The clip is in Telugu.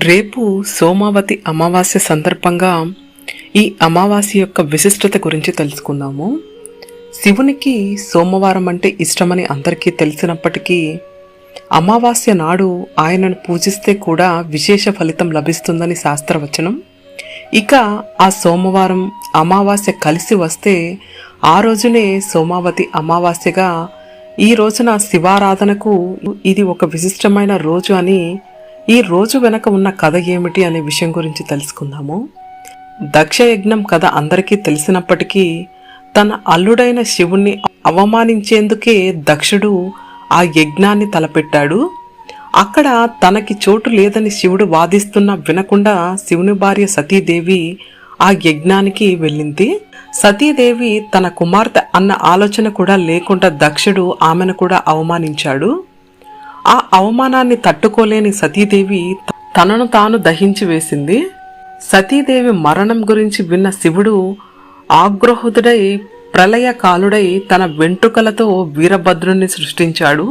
రేపు సోమావతి అమావాస్య సందర్భంగా ఈ అమావాస్య యొక్క విశిష్టత గురించి తెలుసుకుందాము. శివునికి సోమవారం అంటే ఇష్టమని అందరికీ తెలిసినప్పటికీ అమావాస్య నాడు ఆయనను పూజిస్తే కూడా విశేష ఫలితం లభిస్తుందని శాస్త్రవచనం. ఇక ఆ సోమవారం అమావాస్య కలిసి వస్తే ఆ రోజునే సోమావతి అమావాస్యగా, ఈ రోజున శివారాధనకు ఇది ఒక విశిష్టమైన రోజు అని, ఈ రోజు వెనక ఉన్న కథ ఏమిటి అనే విషయం గురించి తెలుసుకుందాము. దక్షయజ్ఞం కథ అందరికీ తెలిసినప్పటికీ తన అల్లుడైన శివుణ్ణి అవమానించేందుకే దక్షుడు ఆ యజ్ఞాన్ని తలపెట్టాడు. అక్కడ తనకి చోటు లేదని శివుడు వాదిస్తున్నా వినకుండా శివుని భార్య సతీదేవి ఆ యజ్ఞానికి వెళ్ళింది. సతీదేవి తన కుమార్తె అన్న ఆలోచన కూడా లేకుండా దక్షుడు ఆమెను కూడా అవమానించాడు. ఆ అవమానాన్ని తట్టుకోలేని సతీదేవి తనను తాను దహించి వేసింది. సతీదేవి మరణం గురించి విన్న శివుడు ఆగ్రహుడై ప్రళయకాలుడై తన వెంట్రుకలతో వీరభద్రుణ్ణి సృష్టించాడు.